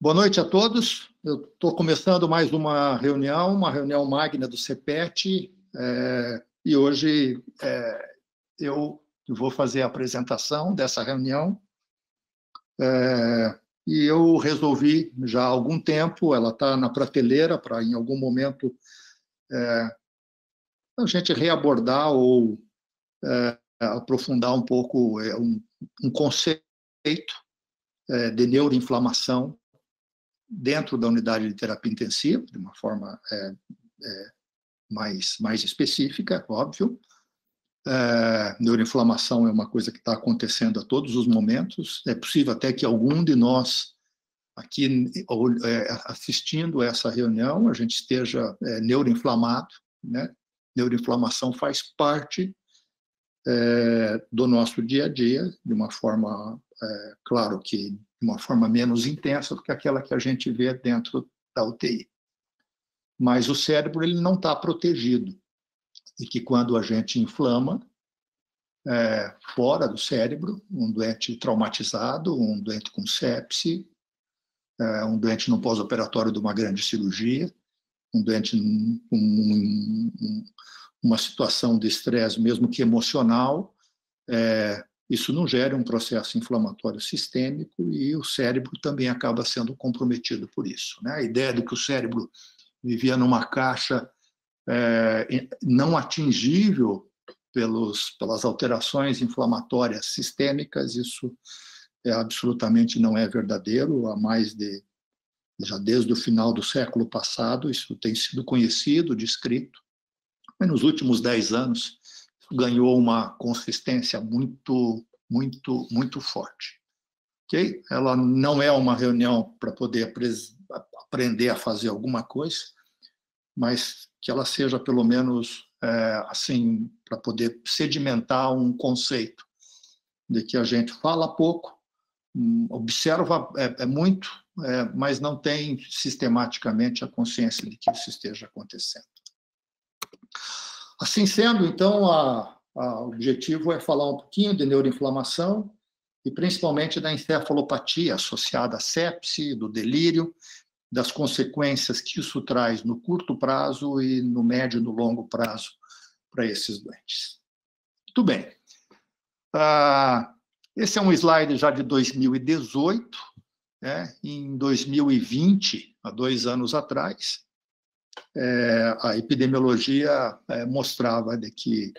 Boa noite a todos. Eu estou começando mais uma reunião magna do CEPET, e hoje eu vou fazer a apresentação dessa reunião. E eu resolvi, já há algum tempo, ela está na prateleira para, em algum momento, a gente reabordar ou aprofundar um pouco um conceito de neuroinflamação dentro da unidade de terapia intensiva, de uma forma mais específica, óbvio. Neuroinflamação é uma coisa que está acontecendo a todos os momentos. É possível até que algum de nós aqui assistindo essa reunião, a gente esteja neuroinflamado, né? Neuroinflamação faz parte do nosso dia a dia, de uma forma, claro que de uma forma menos intensa do que aquela que a gente vê dentro da UTI. Mas o cérebro ele não está protegido, e que quando a gente inflama, fora do cérebro, um doente traumatizado, um doente com sepse, um doente no pós-operatório de uma grande cirurgia, um doente com uma situação de estresse, mesmo que emocional, isso não gera um processo inflamatório sistêmico e o cérebro também acaba sendo comprometido por isso, né? A ideia de que o cérebro vivia numa caixa não atingível pelas alterações inflamatórias sistêmicas, isso absolutamente não é verdadeiro. Já desde o final do século passado, isso tem sido conhecido, descrito, mas nos últimos 10 anos ganhou uma consistência muito forte. Okay? Ela não é uma reunião para poder aprender a fazer alguma coisa, mas que ela seja pelo menos assim, para poder sedimentar um conceito de que a gente fala pouco, observa muito, mas não tem sistematicamente a consciência de que isso esteja acontecendo. Assim sendo, então, o objetivo é falar um pouquinho de neuroinflamação e principalmente da encefalopatia associada à sepse, do delírio, das consequências que isso traz no curto prazo e no médio e no longo prazo para esses doentes. Muito bem. Esse é um slide já de 2018, né? Em 2020, há 2 anos atrás, a epidemiologia mostrava de que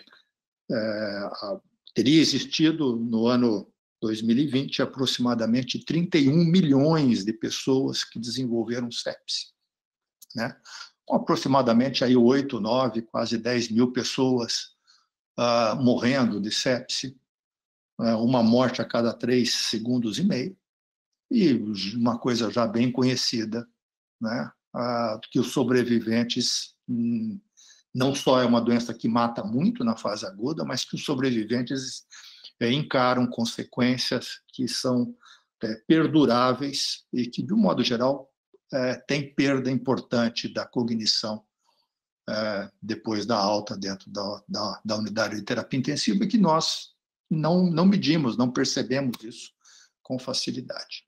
teria existido no ano 2020 aproximadamente 31 milhões de pessoas que desenvolveram sepse, né? Com aproximadamente aí 8, 9, quase 10 mil pessoas morrendo de sepse, uma morte a cada 3 segundos e meio, e uma coisa já bem conhecida, né? Que os sobreviventes, não só é uma doença que mata muito na fase aguda, mas que os sobreviventes encaram consequências que são perduráveis e que, de um modo geral, tem perda importante da cognição depois da alta dentro da unidade de terapia intensiva, e que nós não medimos, não percebemos isso com facilidade.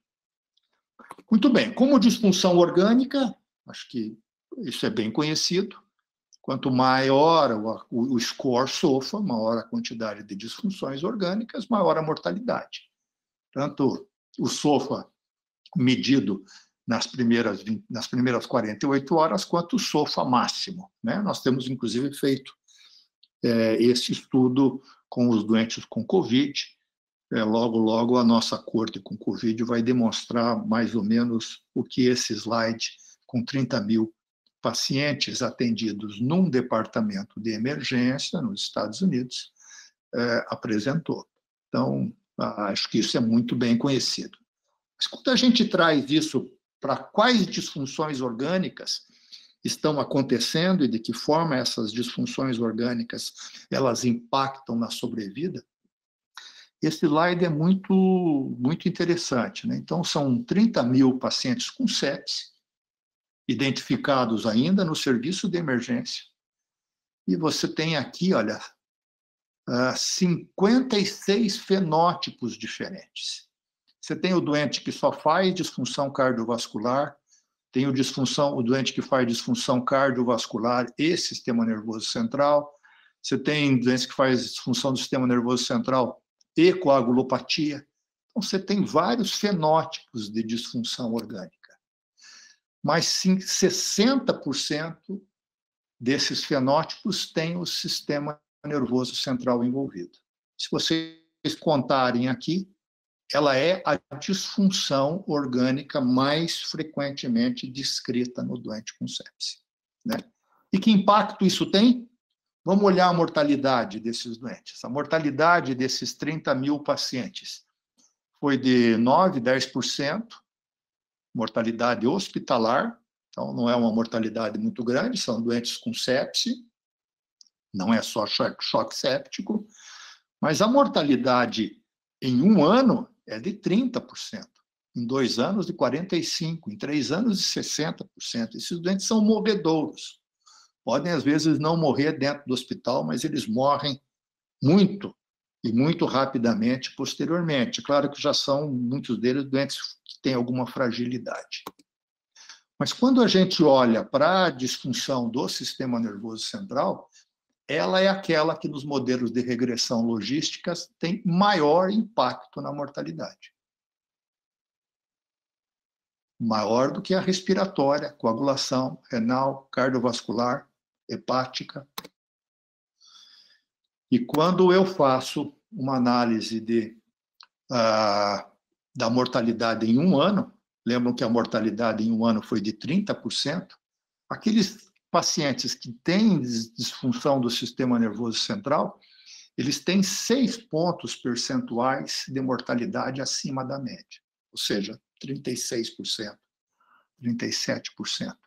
Muito bem, como disfunção orgânica, acho que isso é bem conhecido. Quanto maior o score SOFA, maior a quantidade de disfunções orgânicas, maior a mortalidade. Tanto o SOFA medido nas primeiras 48 horas, quanto o SOFA máximo, né? Nós temos, inclusive, feito esse estudo com os doentes com Covid. Logo, a nossa corte com Covid vai demonstrar mais ou menos o que esse slide, com 30 mil pacientes atendidos num departamento de emergência nos Estados Unidos, apresentou. Então, acho que isso é muito bem conhecido. Mas quando a gente traz isso para quais disfunções orgânicas estão acontecendo e de que forma essas disfunções orgânicas elas impactam na sobrevida, esse slide é muito interessante, né? Então, são 30 mil pacientes com sepse, identificados ainda no serviço de emergência. E você tem aqui, olha, 56 fenótipos diferentes. Você tem o doente que só faz disfunção cardiovascular, tem o doente que faz disfunção cardiovascular e sistema nervoso central, você tem doentes que faz disfunção do sistema nervoso central e coagulopatia. Então, você tem vários fenótipos de disfunção orgânica. Mas, sim, 60% desses fenótipos têm o sistema nervoso central envolvido. Se vocês contarem aqui, ela é a disfunção orgânica mais frequentemente descrita no doente com sepse, né? E que impacto isso tem? Vamos olhar a mortalidade desses doentes. A mortalidade desses 30 mil pacientes foi de 9%, 10%, mortalidade hospitalar, então não é uma mortalidade muito grande, são doentes com sepse, não é só choque séptico, mas a mortalidade em um ano é de 30%, em 2 anos de 45%, em 3 anos de 60%. Esses doentes são morredouros. Podem, às vezes, não morrer dentro do hospital, mas eles morrem muito e muito rapidamente posteriormente. Claro que já são, muitos deles, doentes que têm alguma fragilidade. Mas quando a gente olha para a disfunção do sistema nervoso central, ela é aquela que, nos modelos de regressão logística, tem maior impacto na mortalidade. Maior do que a respiratória, coagulação, renal, cardiovascular, hepática. E quando eu faço uma análise da mortalidade em um ano, lembram que a mortalidade em um ano foi de 30%, aqueles pacientes que têm disfunção do sistema nervoso central, eles têm 6 pontos percentuais de mortalidade acima da média, ou seja, 36%, 37%.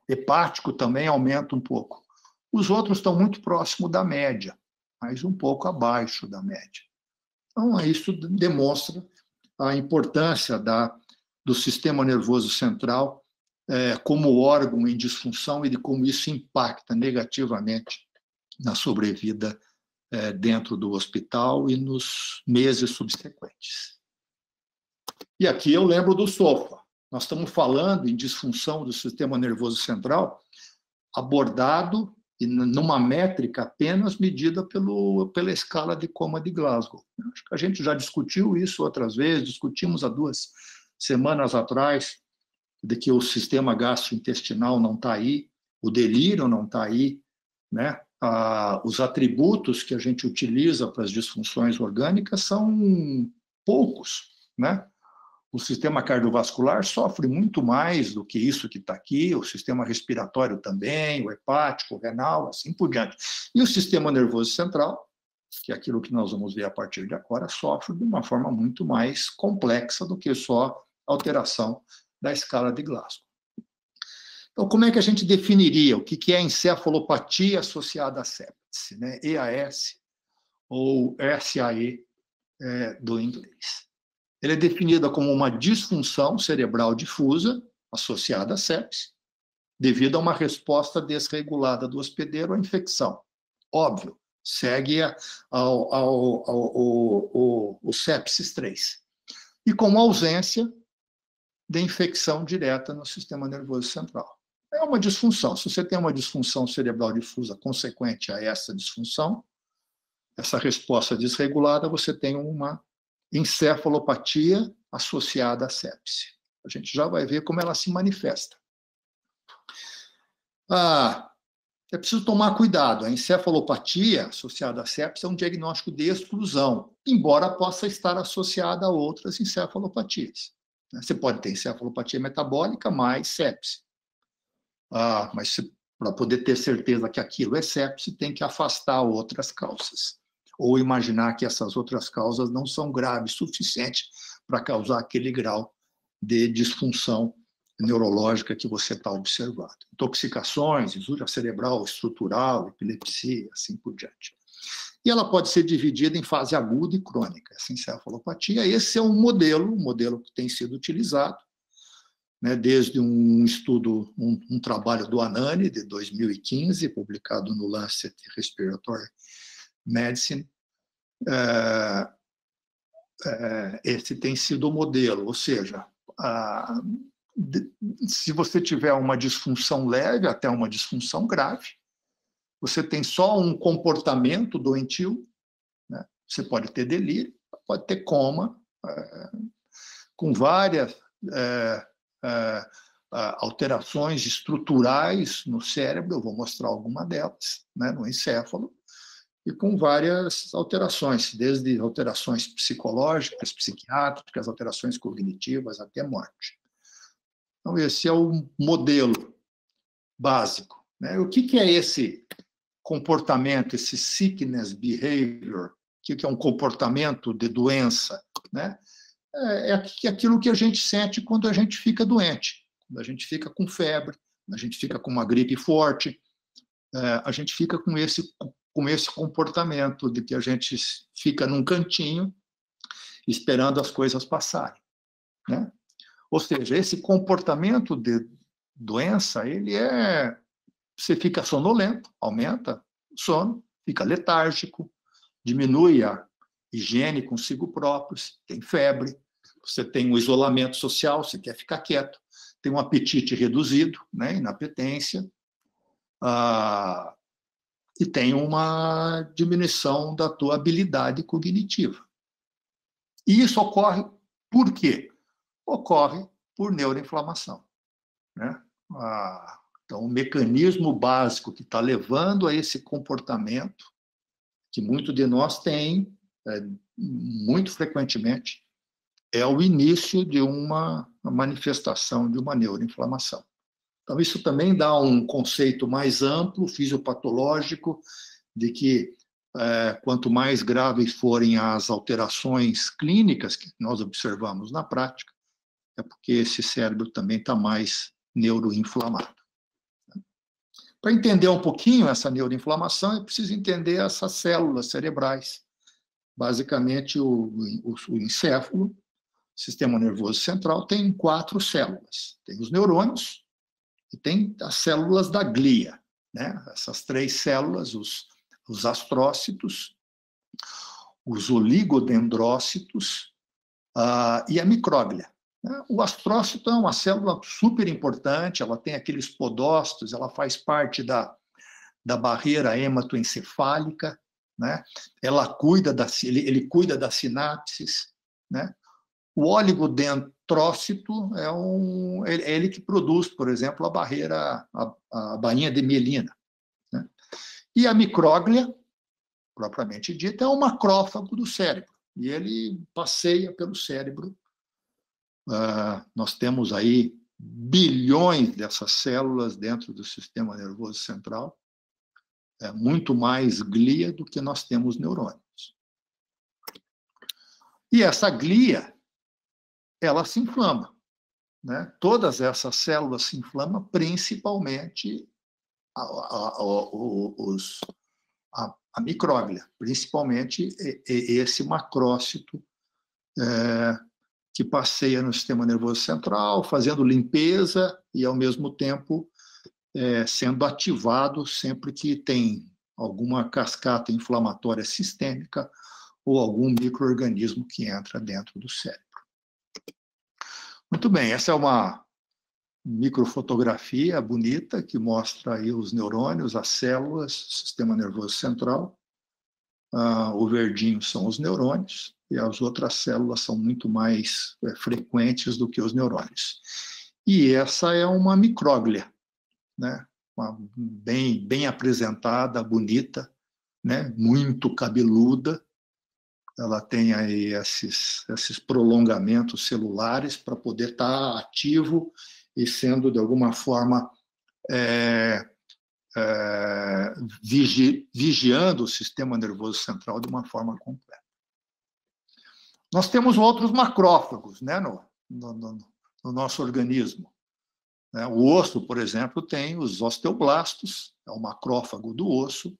Hepático também aumenta um pouco. Os outros estão muito próximo da média, mas um pouco abaixo da média. Então, isso demonstra a importância do sistema nervoso central como órgão em disfunção e de como isso impacta negativamente na sobrevida dentro do hospital e nos meses subsequentes. E aqui eu lembro do SOFA. Nós estamos falando em disfunção do sistema nervoso central abordado numa métrica apenas medida pela escala de coma de Glasgow. Acho que a gente já discutiu isso outras vezes, discutimos há 2 semanas atrás, de que o sistema gastrointestinal não está aí, o delírio não está aí, né? Os atributos que a gente utiliza para as disfunções orgânicas são poucos, né? O sistema cardiovascular sofre muito mais do que isso que está aqui, o sistema respiratório também, o hepático, o renal, assim por diante. E o sistema nervoso central, que é aquilo que nós vamos ver a partir de agora, sofre de uma forma muito mais complexa do que só alteração da escala de Glasgow. Então, como é que a gente definiria o que é encefalopatia associada à sepse, né? EAS ou SAE do inglês? Ela é definida como uma disfunção cerebral difusa associada à sepse, devido a uma resposta desregulada do hospedeiro à infecção. Óbvio, segue o sepsis 3. E com ausência de infecção direta no sistema nervoso central. É uma disfunção. Se você tem uma disfunção cerebral difusa consequente a essa disfunção, essa resposta desregulada, você tem uma encefalopatia associada à sepse. A gente já vai ver como ela se manifesta. É preciso tomar cuidado. A encefalopatia associada à sepse é um diagnóstico de exclusão, embora possa estar associada a outras encefalopatias. Você pode ter encefalopatia metabólica mais sepse. Mas para poder ter certeza que aquilo é sepse, tem que afastar outras causas. Ou imaginar que essas outras causas não são graves o suficiente para causar aquele grau de disfunção neurológica que você está observando. Intoxicações, injúria cerebral estrutural, epilepsia, assim por diante. E ela pode ser dividida em fase aguda e crônica, essa encefalopatia. Esse é um modelo que tem sido utilizado, né, desde um estudo, um trabalho do Anani, de 2015, publicado no Lancet Respiratory Medicine, esse tem sido o modelo, ou seja, se você tiver uma disfunção leve até uma disfunção grave, você tem só um comportamento doentio, né? Você pode ter delírio, pode ter coma, com várias alterações estruturais no cérebro, eu vou mostrar alguma delas, né, no encéfalo, e com várias alterações, desde alterações psicológicas, psiquiátricas, alterações cognitivas, até morte. Então, esse é o modelo básico, né? O que é esse comportamento, esse sickness behavior? O que é um comportamento de doença, né? É aquilo que a gente sente quando a gente fica doente, quando a gente fica com febre, quando a gente fica com uma gripe forte, a gente fica com esse comportamento de que a gente fica num cantinho esperando as coisas passarem, né? Ou seja, esse comportamento de doença, você fica sonolento, aumenta o sono, fica letárgico, diminui a higiene consigo próprio, tem febre, você tem um isolamento social, você quer ficar quieto, tem um apetite reduzido, né, inapetência, e tem uma diminuição da tua habilidade cognitiva. E isso ocorre por quê? Ocorre por neuroinflamação, né? Então, o mecanismo básico que está levando a esse comportamento, que muito de nós tem, muito frequentemente, é o início de uma manifestação de uma neuroinflamação. Então, isso também dá um conceito mais amplo, fisiopatológico, de que quanto mais graves forem as alterações clínicas que nós observamos na prática, é porque esse cérebro também está mais neuroinflamado. Para entender um pouquinho essa neuroinflamação, é preciso entender essas células cerebrais. Basicamente, o encéfalo, o sistema nervoso central, tem 4 células. Tem os neurônios e tem as células da glia, né? Essas 3 células, os astrócitos, os oligodendrócitos e a micróglia. O astrócito é uma célula super importante, ela tem aqueles podócitos, ela faz parte da barreira hematoencefálica, né? Ele cuida das sinapses, né? O oligodendrócito é ele que produz, por exemplo, a bainha de mielina, né? E a micróglia, propriamente dita, é um macrófago do cérebro, e ele passeia pelo cérebro. Nós temos aí bilhões dessas células dentro do sistema nervoso central, muito mais glia do que nós temos neurônios. E essa glia, ela se inflama, né? Todas essas células se inflamam, principalmente a micróglia, principalmente esse macrócito, que passeia no sistema nervoso central, fazendo limpeza e, ao mesmo tempo, sendo ativado sempre que tem alguma cascata inflamatória sistêmica ou algum micro-organismo que entra dentro do cérebro. Muito bem, essa é uma microfotografia bonita que mostra aí os neurônios, as células, o sistema nervoso central. O verdinho são os neurônios e as outras células são muito mais frequentes do que os neurônios. E essa é uma micróglia, né? Bem apresentada, bonita, né? Muito cabeluda. Ela tem aí esses prolongamentos celulares para poder estar ativo e sendo, de alguma forma, vigiando o sistema nervoso central de uma forma completa. Nós temos outros macrófagos, né, no nosso organismo. O osso, por exemplo, tem os osteoblastos, é o macrófago do osso.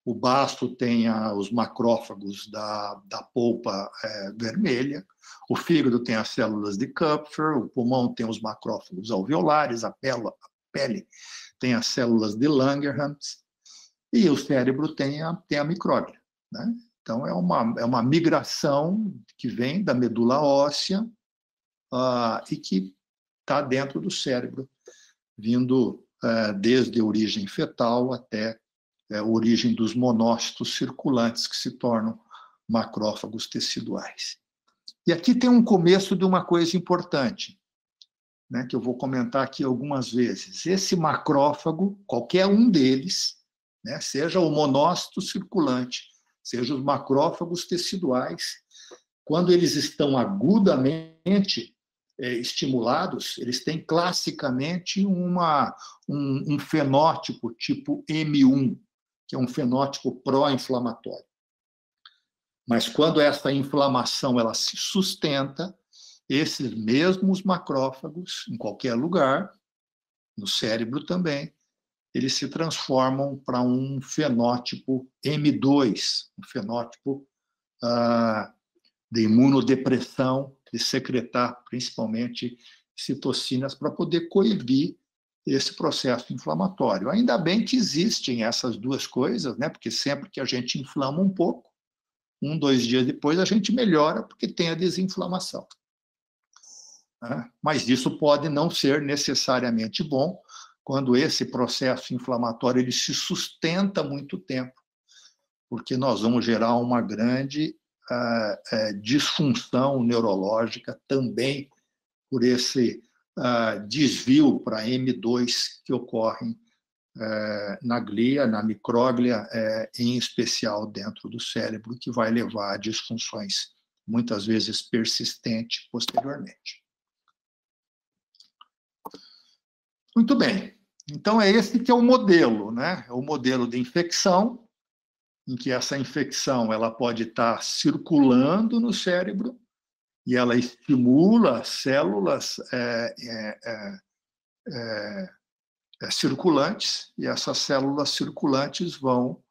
O basto tem os macrófagos da polpa vermelha. O fígado tem as células de Kupfer. O pulmão tem os macrófagos alveolares. A pele tem as células de Langerhans. E o cérebro tem a micróglia, né? Então, é uma migração que vem da medula óssea e que está dentro do cérebro, vindo desde a origem fetal até a origem dos monócitos circulantes, que se tornam macrófagos teciduais. E aqui tem um começo de uma coisa importante, né, que eu vou comentar aqui algumas vezes. Esse macrófago, qualquer um deles, né, seja o monócito circulante, seja os macrófagos teciduais, quando eles estão agudamente estimulados, eles têm classicamente um fenótipo tipo M1, que é um fenótipo pró-inflamatório. Mas quando essa inflamação ela se sustenta, esses mesmos macrófagos, em qualquer lugar, no cérebro também, eles se transformam para um fenótipo M2, um fenótipo de imunodepressão, de secretar principalmente citocinas para poder coibir esse processo inflamatório. Ainda bem que existem essas duas coisas, né? Porque sempre que a gente inflama um pouco, 2 dias depois a gente melhora porque tem a desinflamação. Mas isso pode não ser necessariamente bom quando esse processo inflamatório ele se sustenta muito tempo, porque nós vamos gerar uma grande disfunção neurológica também por esse desvio para M2 que ocorrem na glia, na micróglia, em especial dentro do cérebro, que vai levar a disfunções muitas vezes persistentes posteriormente. Muito bem. Então, é esse que é o modelo, né? É o modelo de infecção, em que essa infecção ela pode estar circulando no cérebro e ela estimula células circulantes, e essas células circulantes vão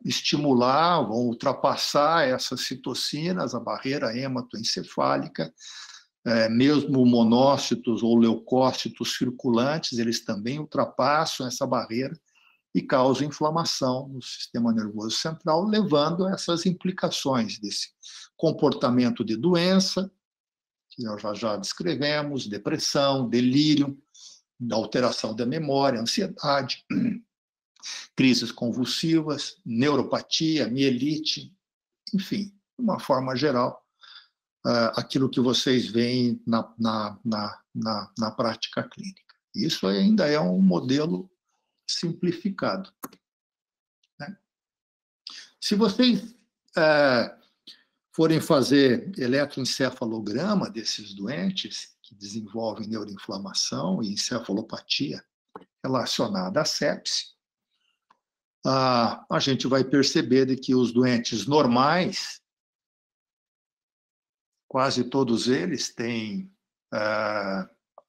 estimular, vão ultrapassar essas citocinas, a barreira hematoencefálica, mesmo monócitos ou leucócitos circulantes, eles também ultrapassam essa barreira e causam inflamação no sistema nervoso central, levando a essas implicações desse comportamento de doença, que nós já descrevemos, depressão, delírio, alteração da memória, ansiedade, crises convulsivas, neuropatia, mielite, enfim, de uma forma geral, aquilo que vocês veem na prática clínica. Isso ainda é um modelo simplificado, né? Se vocês forem fazer eletroencefalograma desses doentes que desenvolvem neuroinflamação e encefalopatia relacionada à sepse, a gente vai perceber de que os doentes normais, quase todos eles têm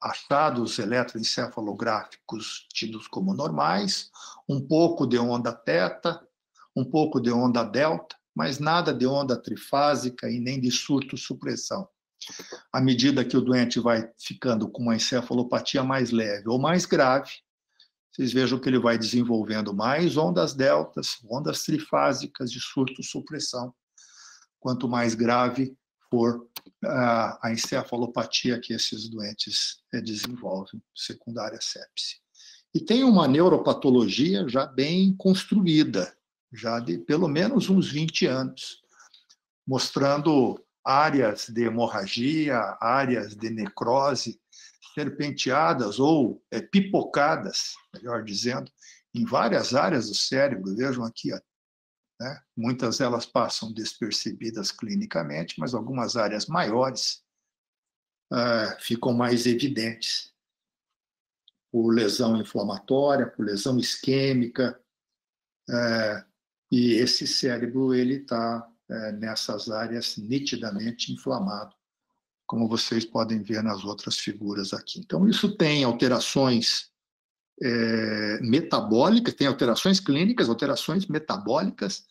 achados eletroencefalográficos tidos como normais, um pouco de onda teta, um pouco de onda delta, mas nada de onda trifásica e nem de surto-supressão. À medida que o doente vai ficando com uma encefalopatia mais leve ou mais grave, vocês vejam que ele vai desenvolvendo mais ondas deltas, ondas trifásicas de surto-supressão, quanto mais grave for a encefalopatia que esses doentes desenvolvem, secundária à sepse. E tem uma neuropatologia já bem construída, já de pelo menos uns 20 anos, mostrando áreas de hemorragia, áreas de necrose serpenteadas ou pipocadas, melhor dizendo, em várias áreas do cérebro. Vejam aqui, né? Muitas delas passam despercebidas clinicamente, mas algumas áreas maiores ficam mais evidentes por lesão inflamatória, por lesão isquêmica, e esse cérebro ele está nessas áreas nitidamente inflamado, como vocês podem ver nas outras figuras aqui. Então, isso tem alterações metabólicas, tem alterações clínicas, alterações metabólicas,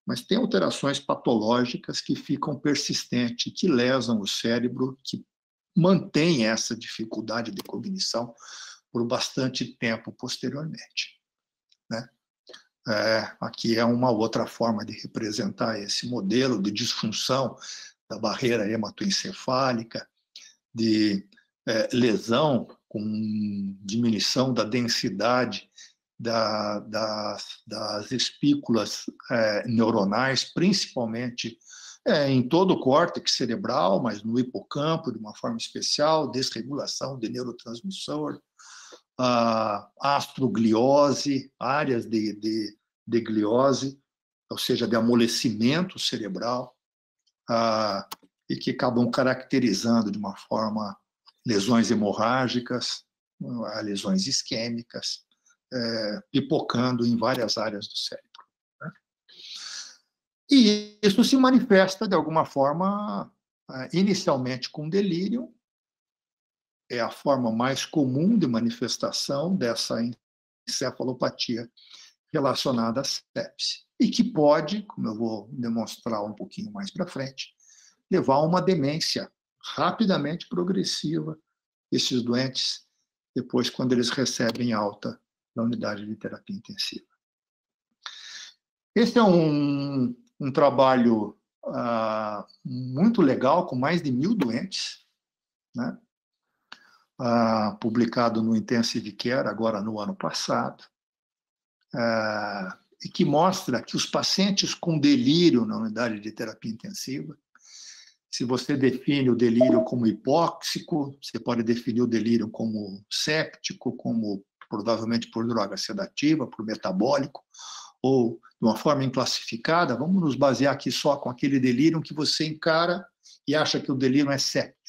mas tem alterações patológicas que ficam persistentes, que lesam o cérebro, que mantém essa dificuldade de cognição por bastante tempo posteriormente, né? Aqui é uma outra forma de representar esse modelo de disfunção da barreira hematoencefálica, de lesão com diminuição da densidade das espículas neuronais, principalmente em todo o córtex cerebral, mas no hipocampo de uma forma especial, desregulação de neurotransmissor, astrogliose, áreas de gliose, ou seja, de amolecimento cerebral, e que acabam caracterizando de uma forma lesões hemorrágicas, lesões isquêmicas, pipocando em várias áreas do cérebro. Né? E isso se manifesta, de alguma forma, inicialmente com delírio, é a forma mais comum de manifestação dessa encefalopatia relacionada à sepse, e que pode, como eu vou demonstrar um pouquinho mais para frente, levar a uma demência rapidamente progressiva desses doentes, depois, quando eles recebem alta da unidade de terapia intensiva. Esse é um trabalho muito legal, com mais de 1.000 doentes, né? Publicado no Intensive Care, agora no ano passado, e que mostra que os pacientes com delírio na unidade de terapia intensiva, se você define o delírio como hipóxico, você pode definir o delírio como séptico, como provavelmente por droga sedativa, por metabólico, ou de uma forma inclassificada. Vamos nos basear aqui só com aquele delírio que você encara e acha que o delírio é séptico.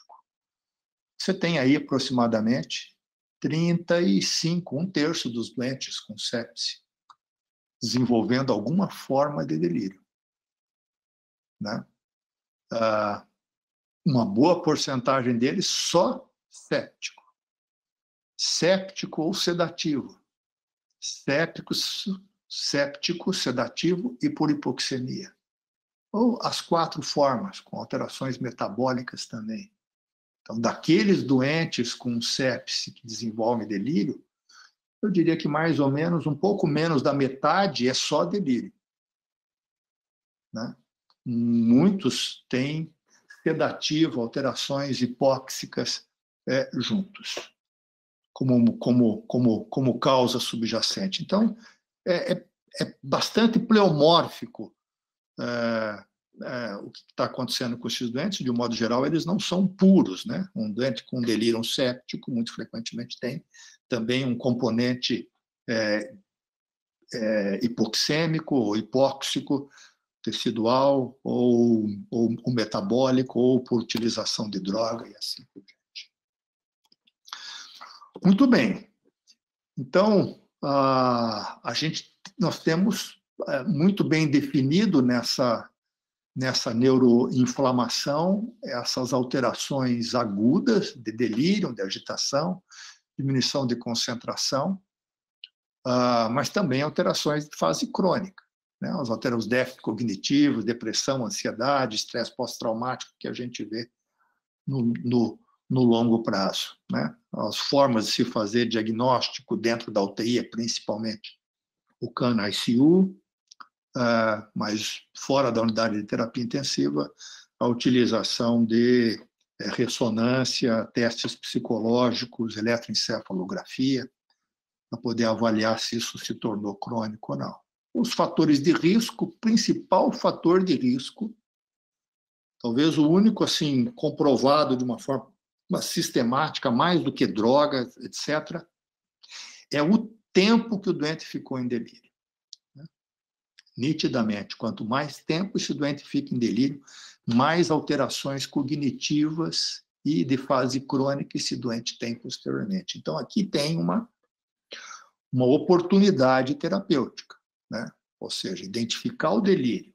Você tem aí aproximadamente 35, 1/3 dos doentes com sepse, desenvolvendo alguma forma de delírio. Né? Uma boa porcentagem deles só séptico. Séptico ou sedativo. Séptico, sedativo e por hipoxemia. Ou as 4 formas, com alterações metabólicas também. Então, daqueles doentes com sepse que desenvolvem delírio, eu diria que mais ou menos, um pouco menos da metade é só delírio. Né? Muitos têm sedativo, alterações hipóxicas juntos, como causa subjacente. Então, é bastante pleomórfico o que está acontecendo com esses doentes. De um modo geral, eles não são puros. Né? Um doente com delírio séptico, muito frequentemente, tem também um componente hipoxêmico ou hipóxico, tecidual, ou metabólico, ou por utilização de droga, e assim por diante. Muito bem. Então, nós temos muito bem definido nessa neuroinflamação essas alterações agudas de delírio, de agitação, diminuição de concentração, mas também alterações de fase crônica. Né? Os déficits cognitivos, depressão, ansiedade, estresse pós-traumático que a gente vê no longo prazo. Né? As formas de se fazer diagnóstico dentro da UTI, principalmente o CAN-ICU, mas fora da unidade de terapia intensiva, a utilização de ressonância, testes psicológicos, eletroencefalografia, para poder avaliar se isso se tornou crônico ou não. Os fatores de risco, o principal fator de risco, talvez o único assim comprovado de uma forma sistemática, mais do que drogas, etc., é o tempo que o doente ficou em delírio. Nitidamente, quanto mais tempo esse doente fica em delírio, mais alterações cognitivas e de fase crônica esse doente tem posteriormente. Então, aqui tem uma oportunidade terapêutica, né? Ou seja, identificar o delírio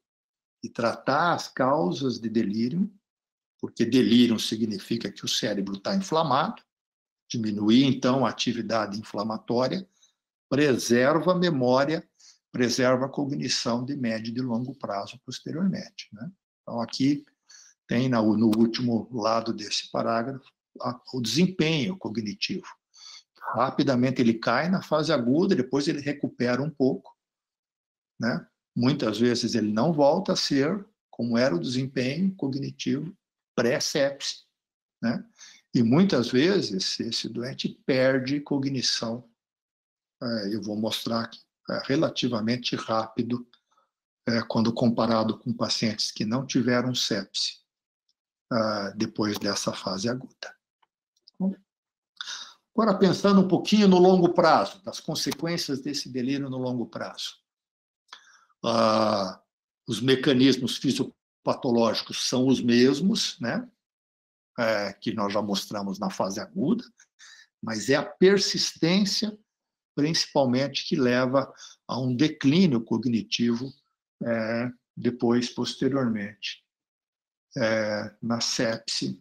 e tratar as causas de delírio, porque delírio significa que o cérebro está inflamado, diminuir, então, a atividade inflamatória, preserva a memória, preserva a cognição de médio e de longo prazo posteriormente. Né? Então, aqui tem no último lado desse parágrafo o desempenho cognitivo. Rapidamente ele cai na fase aguda, depois ele recupera um pouco, né? Muitas vezes ele não volta a ser como era o desempenho cognitivo pré-sepse, né? E muitas vezes esse doente perde cognição, eu vou mostrar aqui, relativamente rápido, quando comparado com pacientes que não tiveram sepse depois dessa fase aguda. Agora, pensando um pouquinho no longo prazo, das consequências desse delírio no longo prazo. Os mecanismos fisiopatológicos são os mesmos, né? Que nós já mostramos na fase aguda, mas é a persistência, principalmente, que leva a um declínio cognitivo depois, posteriormente. Na sepse,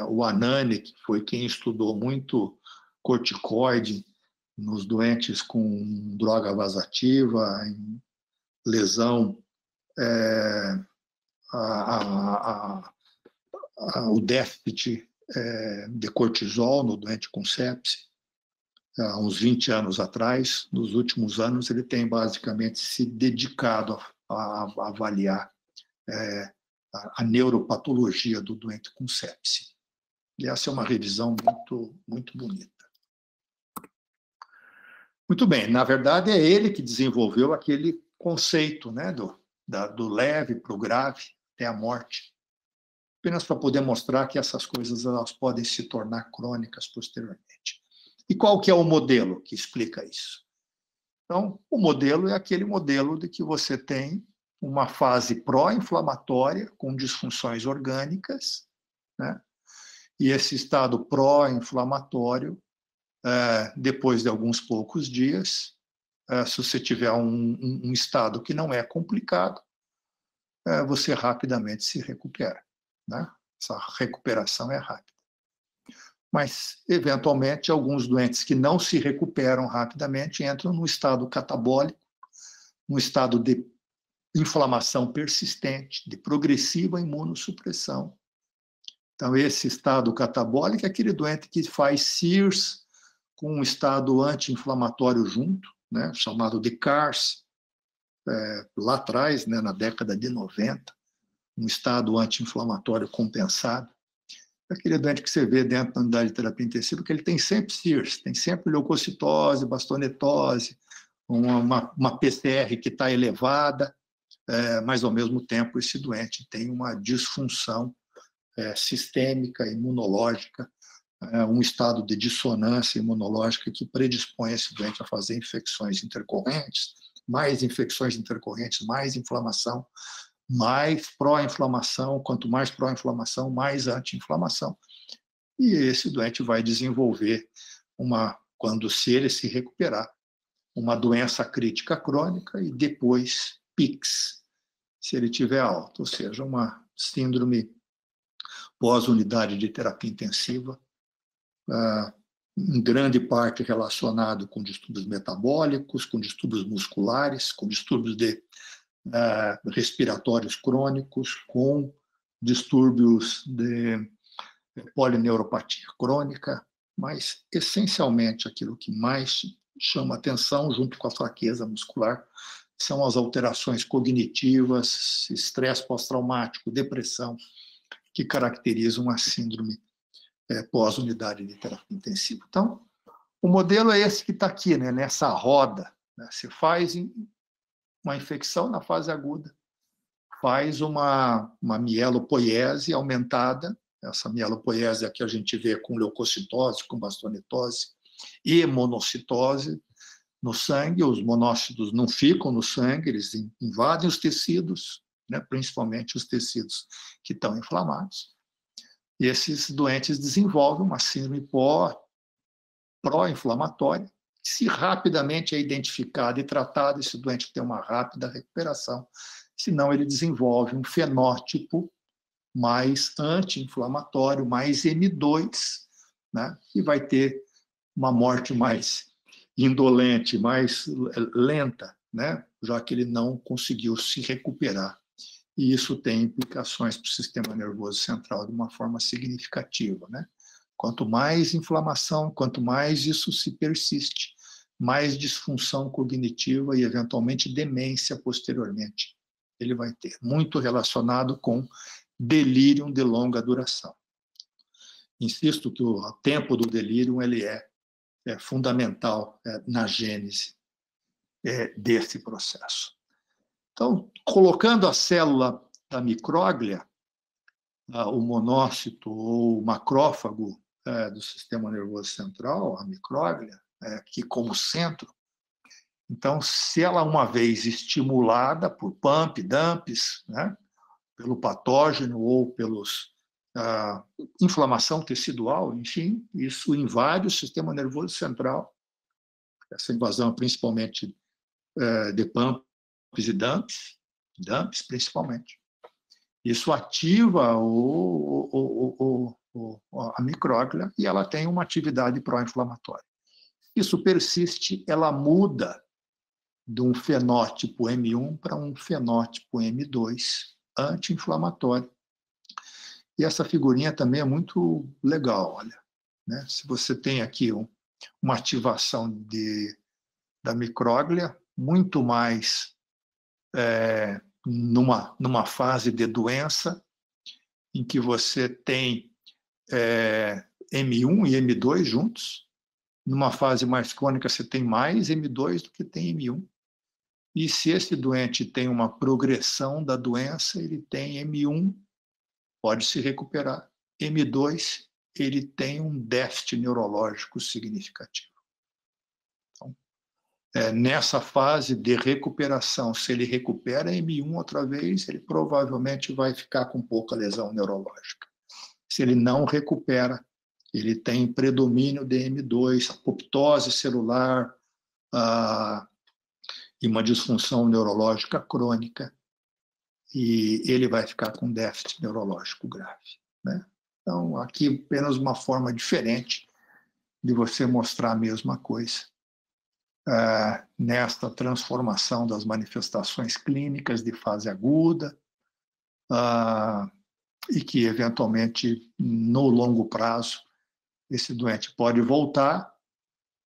o Anani, que foi quem estudou muito corticoide nos doentes com droga vasativa, em lesão, o déficit de cortisol no doente com sepse, há uns 20 anos atrás. Nos últimos anos, ele tem basicamente se dedicado a avaliar a neuropatologia do doente com sepse. E essa é uma revisão muito, muito bonita. Muito bem, na verdade é ele que desenvolveu aquele conceito, né, do leve para o grave até a morte, apenas para poder mostrar que essas coisas elas podem se tornar crônicas posteriormente. E qual que é o modelo que explica isso? Então, o modelo é aquele modelo de que você tem uma fase pró-inflamatória com disfunções orgânicas, né? E esse estado pró-inflamatório, depois de alguns poucos dias, se você tiver um estado que não é complicado, você rapidamente se recupera, né? Essa recuperação é rápida. Mas, eventualmente, alguns doentes que não se recuperam rapidamente entram num estado catabólico, num estado de inflamação persistente, de progressiva imunossupressão. Então, esse estado catabólico é aquele doente que faz CIRS com um estado anti-inflamatório junto, né, chamado de CARS, lá atrás, né, na década de 90, um estado anti-inflamatório compensado. Aquele doente que você vê dentro da unidade de terapia intensiva, que ele tem sempre CIRS, tem sempre leucocitose, bastonetose, uma PCR que está elevada, mas, ao mesmo tempo, esse doente tem uma disfunção sistêmica, imunológica, um estado de dissonância imunológica que predispõe esse doente a fazer infecções intercorrentes, mais inflamação, mais pró-inflamação, quanto mais pró-inflamação, mais anti-inflamação. E esse doente vai desenvolver, quando se ele se recuperar, uma doença crítica crônica e depois PICS, se ele tiver alta, ou seja, uma síndrome pós-unidade de terapia intensiva, em grande parte relacionado com distúrbios metabólicos, com distúrbios musculares, com distúrbios respiratórios crônicos, com distúrbios de polineuropatia crônica, mas, essencialmente, aquilo que mais chama atenção, junto com a fraqueza muscular, são as alterações cognitivas, estresse pós-traumático, depressão, que caracterizam a síndrome pós-unidade de terapia intensiva. Então, o modelo é esse que está aqui, né, nessa roda. Né? Você faz uma infecção na fase aguda, faz uma mielopoiese aumentada, essa mielopoiese aqui a gente vê com leucocitose, com bastonetose e monocitose no sangue. Os monócitos não ficam no sangue, eles invadem os tecidos, né, principalmente os tecidos que estão inflamados. E esses doentes desenvolvem uma síndrome pró-inflamatória. Se rapidamente é identificado e tratado, esse doente tem uma rápida recuperação. Senão, ele desenvolve um fenótipo mais anti-inflamatório, mais M2, né? E vai ter uma morte mais indolente, mais lenta, né? Já que ele não conseguiu se recuperar. E isso tem implicações para o sistema nervoso central de uma forma significativa, né? Quanto mais inflamação, quanto mais isso se persiste, mais disfunção cognitiva e, eventualmente, demência posteriormente. Ele vai ter, muito relacionado com delírio de longa duração. Insisto que o tempo do delírio ele é fundamental na gênese desse processo. Então, colocando a célula da micróglia, o monócito ou o macrófago do sistema nervoso central, a micróglia, aqui como centro, então, se ela uma vez estimulada por pump, dumps, né, pelo patógeno ou pelos inflamação tecidual, enfim, isso invade o sistema nervoso central, essa invasão principalmente de pumps e dumps principalmente. Isso ativa a micróglia e ela tem uma atividade pró-inflamatória. Isso persiste, ela muda de um fenótipo M1 para um fenótipo M2 anti-inflamatório. E essa figurinha também é muito legal, olha, né? Se você tem aqui uma ativação da micróglia, muito mais numa fase de doença, em que você tem M1 e M2 juntos, numa fase mais crônica você tem mais M2 do que tem M1, e se esse doente tem uma progressão da doença, ele tem M1, pode se recuperar. M2, ele tem um déficit neurológico significativo. Então, nessa fase de recuperação, se ele recupera M1 outra vez, ele provavelmente vai ficar com pouca lesão neurológica. Se ele não recupera, ele tem predomínio de M2, apoptose celular e uma disfunção neurológica crônica, e ele vai ficar com déficit neurológico grave, né? Então, aqui apenas uma forma diferente de você mostrar a mesma coisa. Nesta transformação das manifestações clínicas de fase aguda, e que, eventualmente, no longo prazo, esse doente pode voltar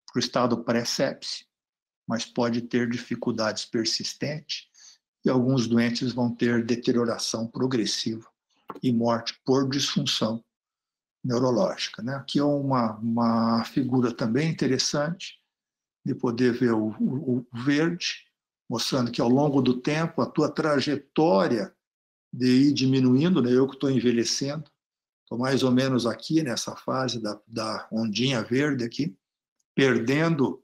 para o estado pré-sepse, mas pode ter dificuldades persistentes, e alguns doentes vão ter deterioração progressiva e morte por disfunção neurológica, né? Aqui é uma figura também interessante de poder ver o verde, mostrando que ao longo do tempo a tua trajetória de ir diminuindo, né? Eu que estou envelhecendo, estou mais ou menos aqui nessa fase da ondinha verde aqui, perdendo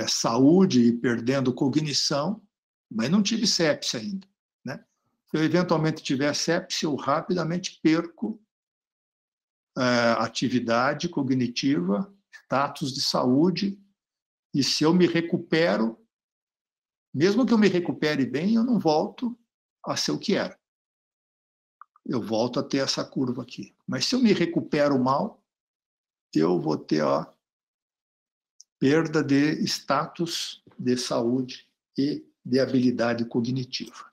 saúde e perdendo cognição, mas não tive sepse ainda, né? Se eu eventualmente tiver sepse, eu rapidamente perco atividade cognitiva, status de saúde, e se eu me recupero, mesmo que eu me recupere bem, eu não volto a ser o que era. Eu volto a ter essa curva aqui. Mas se eu me recupero mal, eu vou ter perda de status de saúde e de habilidade cognitiva.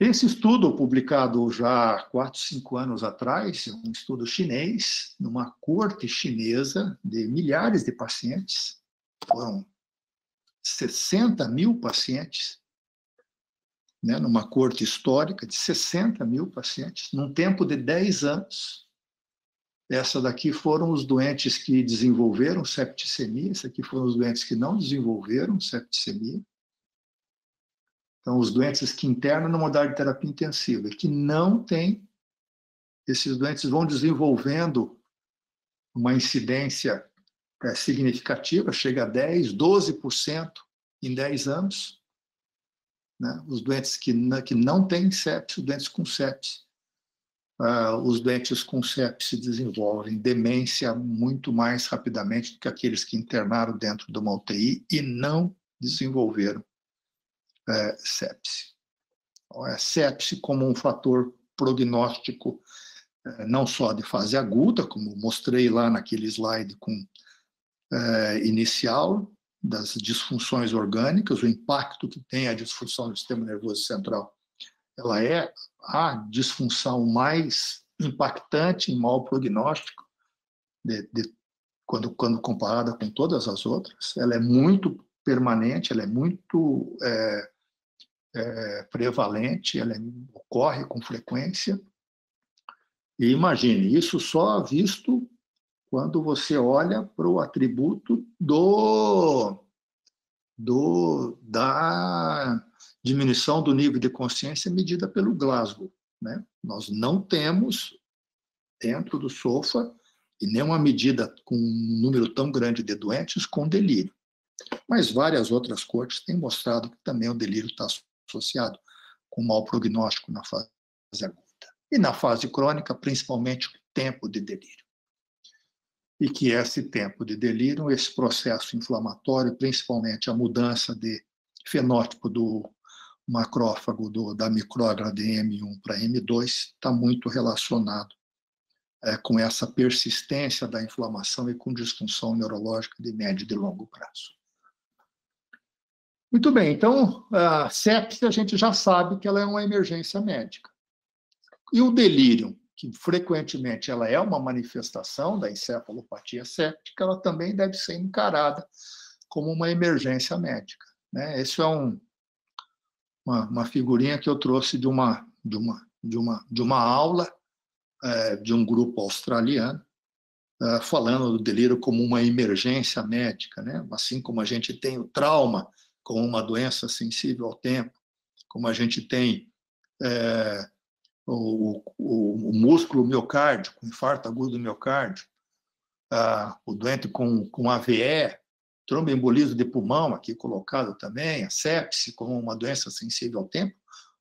Esse estudo, publicado já há 4, 5 anos atrás, um estudo chinês, numa corte chinesa de milhares de pacientes, foram 60 mil pacientes, né, numa corte histórica de 60 mil pacientes, num tempo de 10 anos. Essa daqui foram os doentes que desenvolveram septicemia, essa aqui foram os doentes que não desenvolveram septicemia. Então, os doentes que internam na modalidade de terapia intensiva e que não têm, esses doentes vão desenvolvendo uma incidência significativa, chega a 10%, 12% em 10 anos. Né? Os doentes que não têm sepse, os doentes com sepse. Os doentes com sepse desenvolvem demência muito mais rapidamente do que aqueles que internaram dentro de uma UTI e não desenvolveram sepse. Então, sepse como um fator prognóstico não só de fase aguda, como mostrei lá naquele slide inicial, das disfunções orgânicas, o impacto que tem a disfunção do sistema nervoso central. Ela é a disfunção mais impactante em mau prognóstico quando comparada com todas as outras. Ela é muito permanente, ela é muito prevalente, ela ocorre com frequência. E imagine, isso só visto quando você olha para o atributo da diminuição do nível de consciência medida pelo Glasgow, né? Nós não temos dentro do SOFA e nenhuma medida com um número tão grande de doentes com delírio. Mas várias outras cortes têm mostrado que também o delírio está associado com mau prognóstico na fase aguda. E na fase crônica, principalmente, o tempo de delírio. E que esse tempo de delírio, esse processo inflamatório, principalmente a mudança de fenótipo do macrófago da micróglia de M1 para M2, está muito relacionado com essa persistência da inflamação e com disfunção neurológica de médio e de longo prazo. Muito bem, então, a sepse a gente já sabe que ela é uma emergência médica. E o delírio, que frequentemente ela é uma manifestação da encefalopatia séptica, ela também deve ser encarada como uma emergência médica, né? Essa é uma figurinha que eu trouxe de uma aula de um grupo australiano, falando do delírio como uma emergência médica, né? Assim como a gente tem o trauma como uma doença sensível ao tempo, como a gente tem o músculo miocárdico, o infarto agudo do miocárdio, o doente com AVE, tromboembolismo de pulmão, aqui colocado também, a sepse como uma doença sensível ao tempo,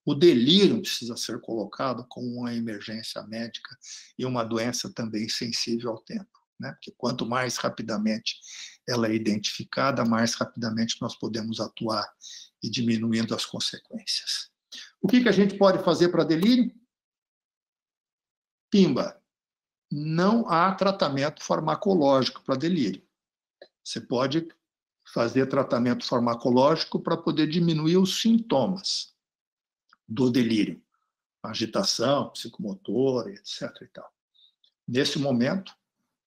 o delírio precisa ser colocado como uma emergência médica e uma doença também sensível ao tempo, né? Porque quanto mais rapidamente ela é identificada, mais rapidamente nós podemos atuar e diminuindo as consequências. O que a gente pode fazer para delírio? Pimba! Não há tratamento farmacológico para delírio. Você pode fazer tratamento farmacológico para poder diminuir os sintomas do delírio, agitação, psicomotor, etc. e tal. Nesse momento,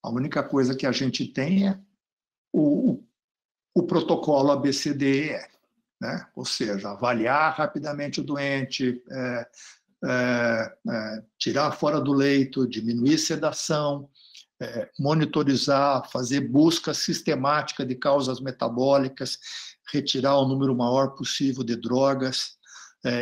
a única coisa que a gente tem é o protocolo ABCDEF, né? Ou seja, avaliar rapidamente o doente, tirar fora do leito, diminuir sedação, monitorizar, fazer busca sistemática de causas metabólicas, retirar o número maior possível de drogas,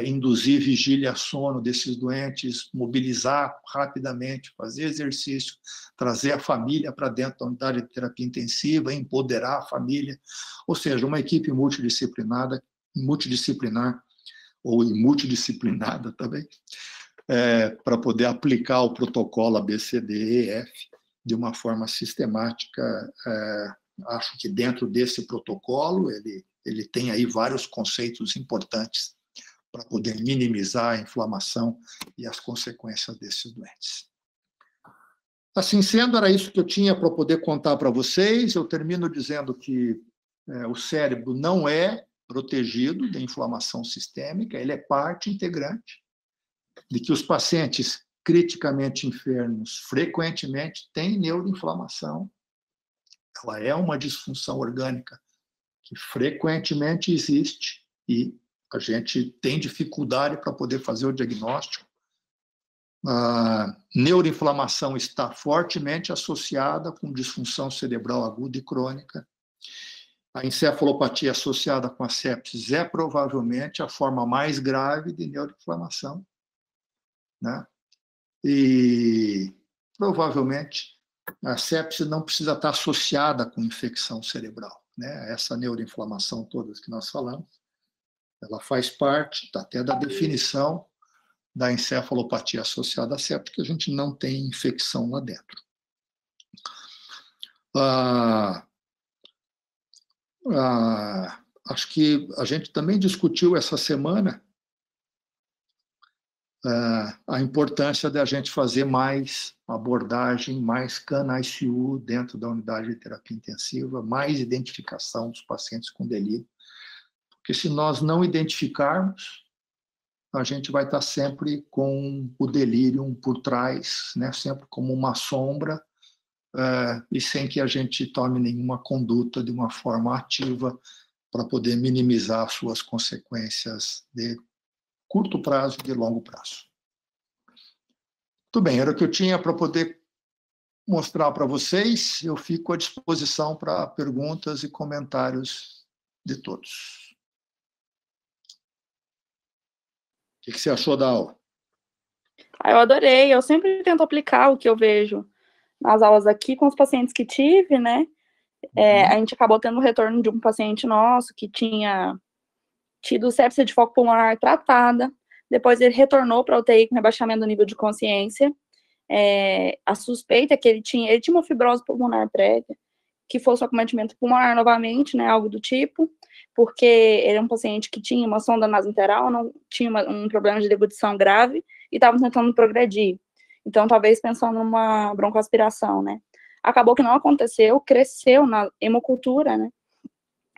induzir vigília sono desses doentes, mobilizar rapidamente, fazer exercício, trazer a família para dentro da unidade de terapia intensiva, empoderar a família, ou seja, uma equipe multidisciplinar ou multidisciplinada também, para poder aplicar o protocolo ABCDEF de uma forma sistemática. Acho que dentro desse protocolo ele tem aí vários conceitos importantes para poder minimizar a inflamação e as consequências desses doentes. Assim sendo, era isso que eu tinha para poder contar para vocês. Eu termino dizendo que o cérebro não é protegido da inflamação sistêmica, ele é parte integrante, de que os pacientes criticamente enfermos frequentemente têm neuroinflamação. Ela é uma disfunção orgânica que frequentemente existe e a gente tem dificuldade para poder fazer o diagnóstico. A neuroinflamação está fortemente associada com disfunção cerebral aguda e crônica. A encefalopatia associada com a sepsis é provavelmente a forma mais grave de neuroinflamação, né? E provavelmente a sepsis não precisa estar associada com infecção cerebral, né? Essa neuroinflamação toda que nós falamos, ela faz parte até da definição da encefalopatia associada à sepsis, porque a gente não tem infecção lá dentro. Acho que a gente também discutiu essa semana a importância de a gente fazer mais abordagem, mais CAN-ICU dentro da unidade de terapia intensiva, mais identificação dos pacientes com delírio. Porque se nós não identificarmos, a gente vai estar sempre com o delírio por trás, né? Sempre como uma sombra, e sem que a gente tome nenhuma conduta de uma forma ativa para poder minimizar suas consequências de curto prazo e de longo prazo. Muito bem, era o que eu tinha para poder mostrar para vocês. Eu fico à disposição para perguntas e comentários de todos. O que você achou da aula? Eu adorei. Eu sempre tento aplicar o que eu vejo nas aulas aqui com os pacientes que tive, né? A gente acabou tendo o retorno de um paciente nosso que tinha tido sepsia de foco pulmonar tratada. Depois ele retornou para a UTI com rebaixamento do nível de consciência. A suspeita é que ele tinha uma fibrose pulmonar prévia, que fosse o acometimento pulmonar novamente, né, algo do tipo, porque ele é um paciente que tinha uma sonda nasointeral, não tinha um problema de deglutição grave e estava tentando progredir. Então, talvez pensando numa broncoaspiração, né. Acabou que não aconteceu, cresceu na hemocultura, né,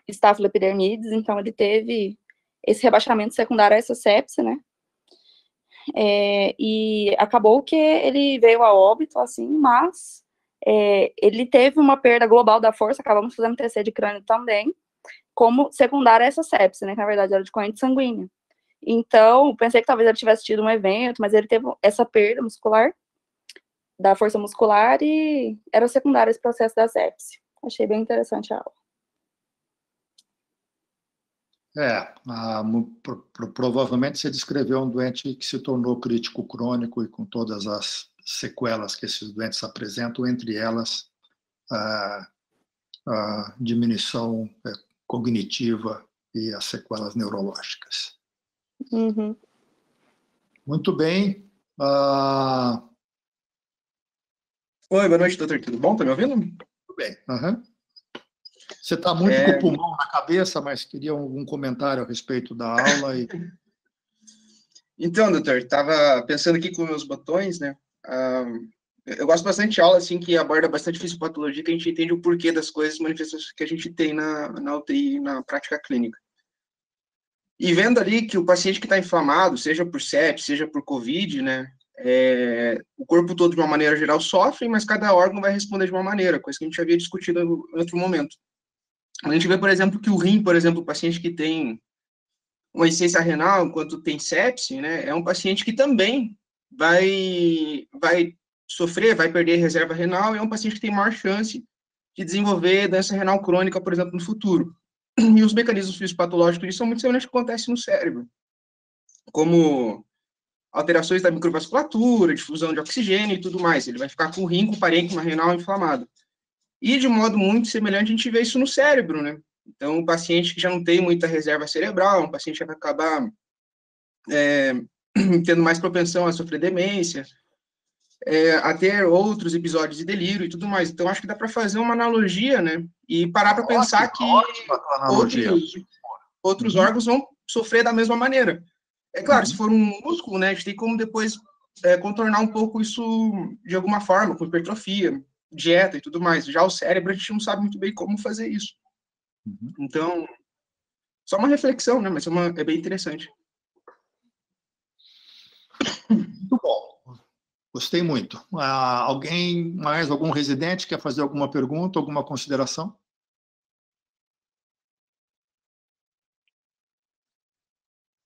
Staphylo epidermidis, então ele teve esse rebaixamento secundário a essa sepse, né, e acabou que ele veio a óbito, assim, mas ele teve uma perda global da força, acabamos fazendo TC de crânio também, como secundária a essa sepse, né, que na verdade era de corrente sanguínea. Então, pensei que talvez ele tivesse tido um evento, mas ele teve essa perda muscular, da força muscular, e era secundária esse processo da sepse. Achei bem interessante a aula. Provavelmente você descreveu um doente que se tornou crítico crônico e com todas as sequelas que esses doentes apresentam, entre elas a diminuição cognitiva e as sequelas neurológicas. Uhum. Muito bem. Oi, boa noite, doutor. Tudo bom? Tá me ouvindo? Tudo bem. Uhum. Você está muito com o pulmão na cabeça, mas queria algum comentário a respeito da aula? Então, doutor, estava pensando aqui com meus botões, né? Eu gosto bastante de aula, assim, que aborda bastante fisiopatologia, que a gente entende o porquê das coisas, manifestações que a gente tem na UTI, na prática clínica. E vendo ali que o paciente que está inflamado, seja por sepsis, seja por COVID, né? O corpo todo, de uma maneira geral, sofre, mas cada órgão vai responder de uma maneira, coisa que a gente havia discutido em outro momento. A gente vê, por exemplo, que o rim, por exemplo, o paciente que tem uma insuficiência renal, enquanto tem sepse, né, é um paciente que também vai sofrer, vai perder reserva renal, e é um paciente que tem maior chance de desenvolver doença renal crônica, por exemplo, no futuro. E os mecanismos fisiopatológicos disso são muito semelhantes ao que acontece no cérebro, como alterações da microvasculatura, difusão de oxigênio e tudo mais. Ele vai ficar com o rim, com o parênquima renal inflamado. E, de modo muito semelhante, a gente vê isso no cérebro, né? Então, o paciente que já não tem muita reserva cerebral, um paciente vai acabar tendo mais propensão a sofrer demência, a ter outros episódios de delírio e tudo mais. Então, acho que dá para fazer uma analogia, né? E parar para pensar que outros órgãos vão sofrer da mesma maneira. É claro, se for um músculo, né, a gente tem como depois contornar um pouco isso de alguma forma, com hipertrofia, dieta e tudo mais. Já o cérebro, a gente não sabe muito bem como fazer isso. Então, só uma reflexão, né, mas é bem interessante. Muito bom. Gostei muito. Algum residente quer fazer alguma pergunta, alguma consideração?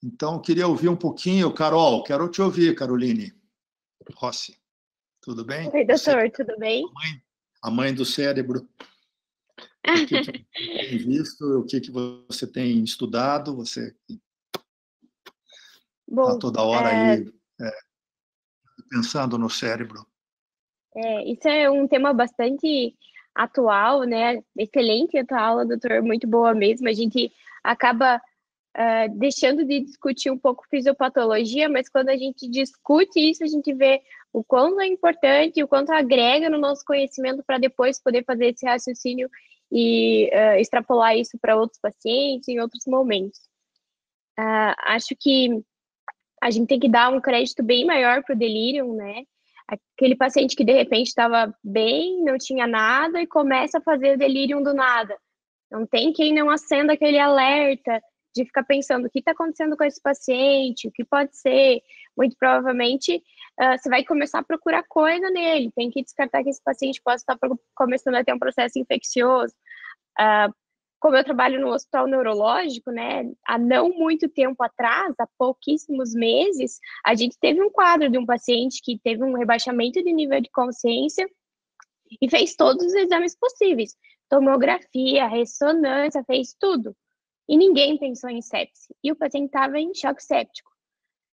Então, queria ouvir um pouquinho. Carol, quero te ouvir, Caroline Rossi. Tudo bem? Oi, doutor, tudo bem? A mãe do cérebro. O que você tem visto? O que você tem estudado? Você está toda hora aí pensando no cérebro. Isso é um tema bastante atual, né? Excelente a tua aula, doutor, muito boa mesmo. A gente acaba deixando de discutir um pouco fisiopatologia, mas quando a gente discute isso, a gente vê o quanto é importante, o quanto agrega no nosso conhecimento para depois poder fazer esse raciocínio e extrapolar isso para outros pacientes em outros momentos. Acho que a gente tem que dar um crédito bem maior para o delírio, né? Aquele paciente que de repente estava bem, não tinha nada e começa a fazer delírio do nada. Não tem quem não acenda aquele alerta de ficar pensando o que está acontecendo com esse paciente, o que pode ser. Muito provavelmente você vai começar a procurar coisa nele, tem que descartar que esse paciente possa estar começando a ter um processo infeccioso. Como eu trabalho no hospital neurológico, né, há não muito tempo atrás, há pouquíssimos meses, a gente teve um quadro de um paciente que teve um rebaixamento de nível de consciência e fez todos os exames possíveis, tomografia, ressonância, fez tudo. E ninguém pensou em sepse. E o paciente estava em choque séptico,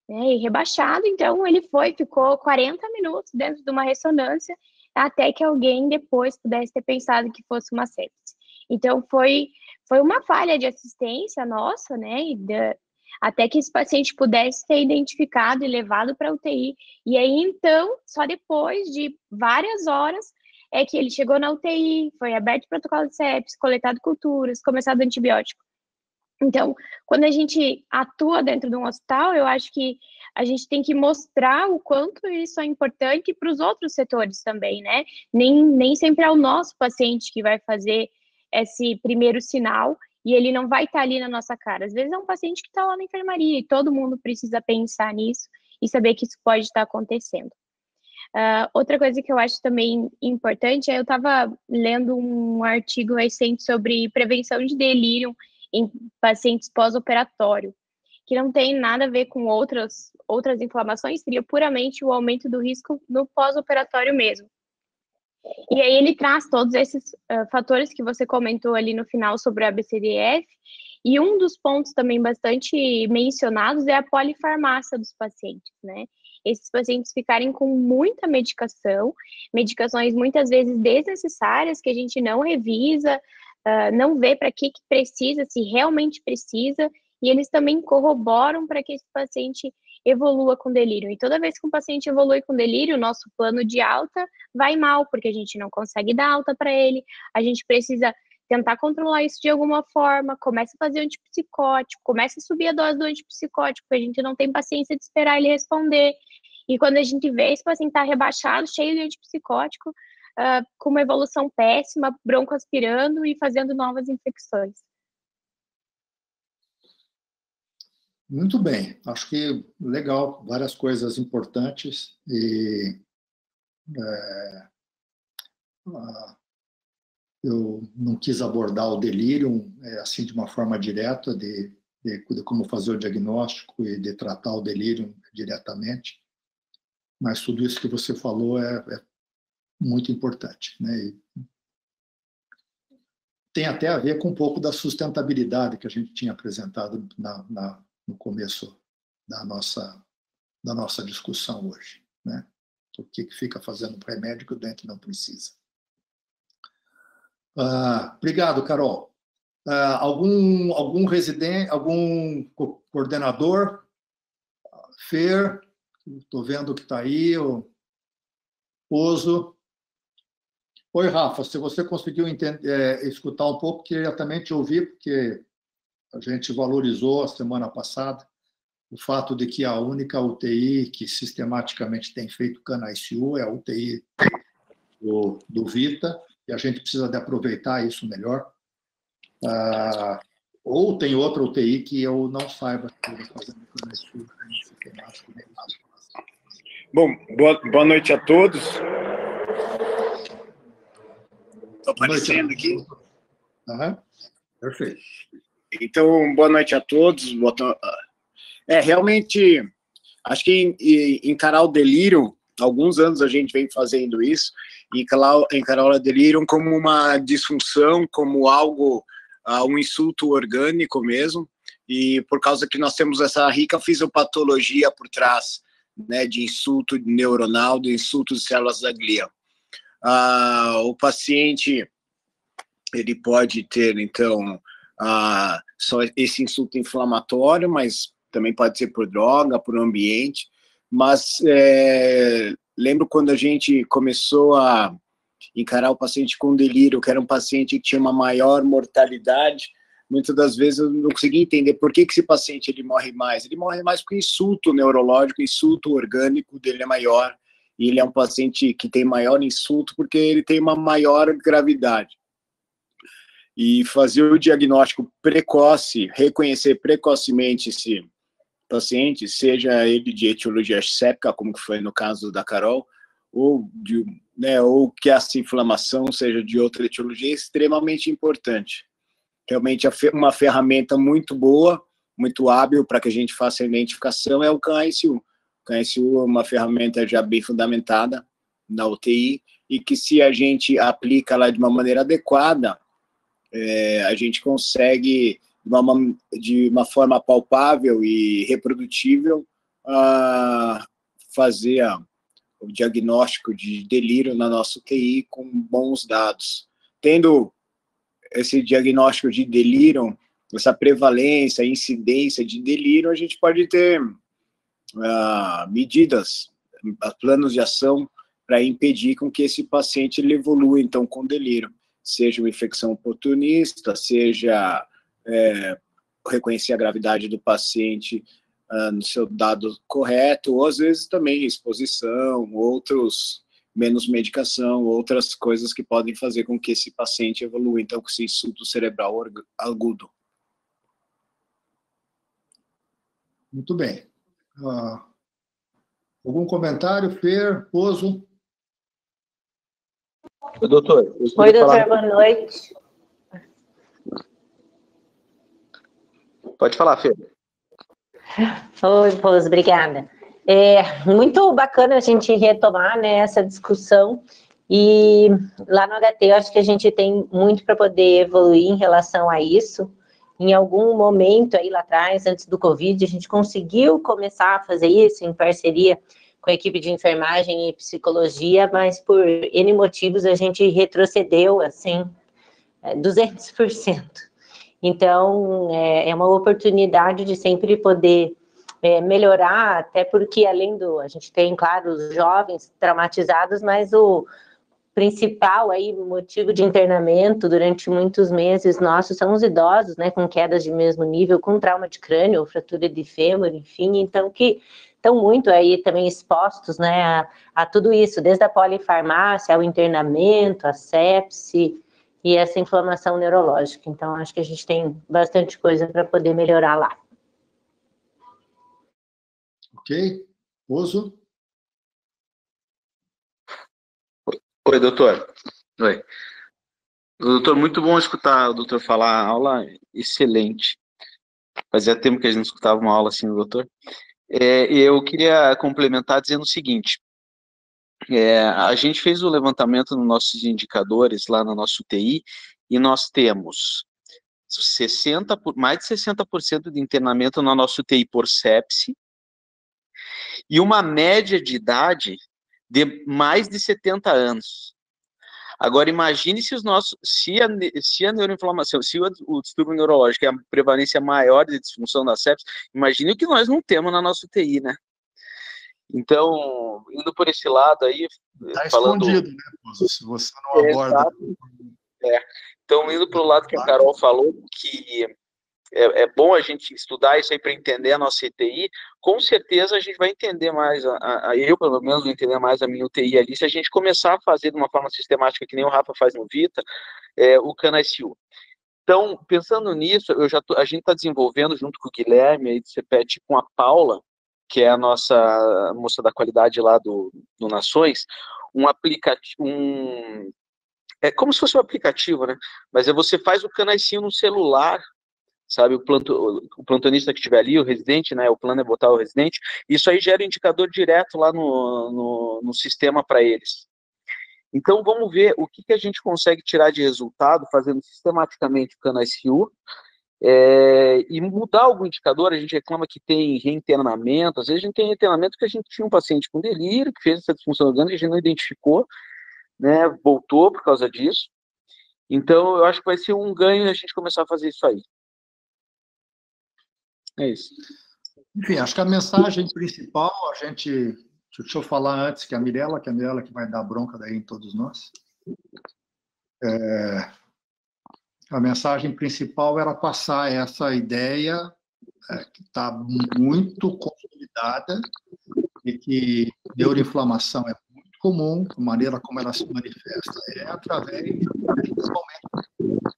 né, e rebaixado, então ele ficou 40 minutos dentro de uma ressonância, até que alguém depois pudesse ter pensado que fosse uma sepse. Então, foi uma falha de assistência nossa, né, até que esse paciente pudesse ser identificado e levado para a UTI. E aí, então, só depois de várias horas, é que ele chegou na UTI, foi aberto o protocolo de sepse, coletado culturas, começado antibiótico. Então, quando a gente atua dentro de um hospital, eu acho que a gente tem que mostrar o quanto isso é importante para os outros setores também, né? Nem sempre é o nosso paciente que vai fazer esse primeiro sinal e ele não vai estar ali na nossa cara. Às vezes é um paciente que está lá na enfermaria e todo mundo precisa pensar nisso e saber que isso pode estar acontecendo. Outra coisa que eu acho também importante eu estava lendo um artigo recente sobre prevenção de delírio em pacientes pós-operatório, que não tem nada a ver com outras inflamações, seria puramente o aumento do risco no pós-operatório mesmo. E aí ele traz todos esses fatores que você comentou ali no final sobre a ABCDF, e um dos pontos também bastante mencionados é a polifarmácia dos pacientes, né? Esses pacientes ficarem com muita medicações muitas vezes desnecessárias, que a gente não revisa, não vê para que precisa, se realmente precisa, e eles também corroboram para que esse paciente evolua com delírio. E toda vez que um paciente evolui com delírio, o nosso plano de alta vai mal, porque a gente não consegue dar alta para ele, a gente precisa tentar controlar isso de alguma forma, começa a fazer antipsicótico, começa a subir a dose do antipsicótico, porque a gente não tem paciência de esperar ele responder. E quando a gente vê esse paciente está rebaixado, cheio de antipsicótico, com uma evolução péssima, broncoaspirando e fazendo novas infecções. Muito bem, acho que legal, várias coisas importantes e eu não quis abordar o delírio assim de uma forma direta de como fazer o diagnóstico e de tratar o delírio diretamente, mas tudo isso que você falou é muito importante, né? E tem até a ver com um pouco da sustentabilidade que a gente tinha apresentado no começo da nossa discussão hoje, né? O que fica fazendo remédio que o doente não precisa. Obrigado, Carol. Algum residente, algum coordenador? Fer, estou vendo que está aí, o Pozo. Oi, Rafa, se você conseguiu escutar um pouco, queria também te ouvir, porque a gente valorizou a semana passada o fato de que a única UTI que sistematicamente tem feito CAN-ICU é a UTI do Vita, e a gente precisa de aproveitar isso melhor. Ou tem outra UTI que eu não saiba que está fazendo CAN-ICU sistemático. Bom, boa noite a todos. Estou aparecendo aqui? Uhum. Perfeito. Então, boa noite a todos. Realmente, acho que encarar o delírio, alguns anos a gente vem fazendo isso, e encarar o delírio como uma disfunção, como algo, um insulto orgânico mesmo, e por causa que nós temos essa rica fisiopatologia por trás, né, de insulto neuronal, de insulto de células da glia. O paciente, ele pode ter, então, só esse insulto inflamatório, mas também pode ser por droga, por ambiente, mas lembro quando a gente começou a encarar o paciente com delírio, que era um paciente que tinha uma maior mortalidade, muitas das vezes eu não conseguia entender por que esse paciente ele morre mais. Ele morre mais porque o insulto neurológico, o insulto orgânico dele é maior, e ele é um paciente que tem maior insulto porque ele tem uma maior gravidade. e fazer o diagnóstico precoce, reconhecer precocemente esse paciente, seja ele de etiologia séptica, como que foi no caso da Carol, ou que essa inflamação seja de outra etiologia, é extremamente importante. Realmente, uma ferramenta muito boa, muito hábil para que a gente faça a identificação é o CAN-ICU. O CAN-ICU é uma ferramenta já bem fundamentada na UTI e que, se a gente aplica ela de uma maneira adequada, a gente consegue, de uma forma palpável e reprodutível, fazer o diagnóstico de delírio na nossa UTI com bons dados. Tendo esse diagnóstico de delírio, essa prevalência, incidência de delírio, a gente pode ter medidas, planos de ação para impedir com que esse paciente ele evolua, então, com delírio. Seja uma infecção oportunista, seja reconhecer a gravidade do paciente no seu dado correto, ou às vezes também exposição, menos medicação, outras coisas que podem fazer com que esse paciente evolua, então, com esse insulto cerebral agudo. Muito bem. Algum comentário, Fer, Pozo? Doutor. Oi, doutor, boa noite. Pode falar, Fer. Oi, Pozo, obrigada. Muito bacana a gente retomar, né, essa discussão, e lá no HT eu acho que a gente tem muito para poder evoluir em relação a isso. Em algum momento aí lá atrás, antes do Covid, a gente conseguiu começar a fazer isso em parceria com a equipe de enfermagem e psicologia, mas por N motivos a gente retrocedeu, assim, 200%. Então, é uma oportunidade de sempre poder melhorar, até porque além a gente tem, claro, os jovens traumatizados, mas o principal aí motivo de internamento durante muitos meses nossos são os idosos, né, com quedas de mesmo nível, com trauma de crânio, ou fratura de fêmur, enfim, então que estão muito aí também expostos, né, a tudo isso, desde a polifarmácia, ao internamento, a sepse e essa inflamação neurológica. Então, acho que a gente tem bastante coisa para poder melhorar lá. Ok. Pozo? Oi, doutor. Oi. Doutor, muito bom escutar o doutor falar. A aula excelente. Fazia tempo que a gente não escutava uma aula assim do doutor. Eu queria complementar dizendo o seguinte. A gente fez o levantamento nos nossos indicadores lá na nossa UTI e nós temos mais de 60% de internamento na nossa UTI por sepse e uma média de idade de mais de 70 anos. Agora, imagine se a neuroinflamação, se o distúrbio neurológico é a prevalência maior de disfunção da sepse, imagine o que nós não temos na nossa UTI, né? Então, indo por esse lado aí... Está escondido, né, Pozo? Se você não aborda... Então, indo para o lado que a Carol falou, que é bom a gente estudar isso aí para entender a nossa UTI, com certeza a gente vai entender mais, eu pelo menos vou entender mais a minha UTI ali, se a gente começar a fazer de uma forma sistemática, que nem o Rafa faz no Vita, o CAN-ICU. Então, pensando nisso, a gente está desenvolvendo, junto com o Guilherme, aí do CPET, com a Paula, que é a nossa moça da qualidade lá do Nações, um aplicativo, é como se fosse um aplicativo, né? Mas você faz o CAN-ICU no celular, sabe, o plantonista que estiver ali, o residente, né, o plano é botar o residente, isso aí gera indicador direto lá no sistema para eles. Então, vamos ver o que a gente consegue tirar de resultado fazendo sistematicamente o CAN-ICU, e mudar algum indicador. A gente reclama que tem reinternamento, às vezes a gente tem reinternamento que a gente tinha um paciente com delírio, que fez essa disfunção orgânica, a gente não identificou, né, voltou por causa disso. Então, eu acho que vai ser um ganho a gente começar a fazer isso aí. É isso. Enfim, acho que a mensagem principal, deixa eu falar antes que a Mirella que vai dar bronca daí em todos nós. A mensagem principal era passar essa ideia que está muito consolidada e que neuroinflamação é muito comum, a maneira como ela se manifesta é através, principalmente,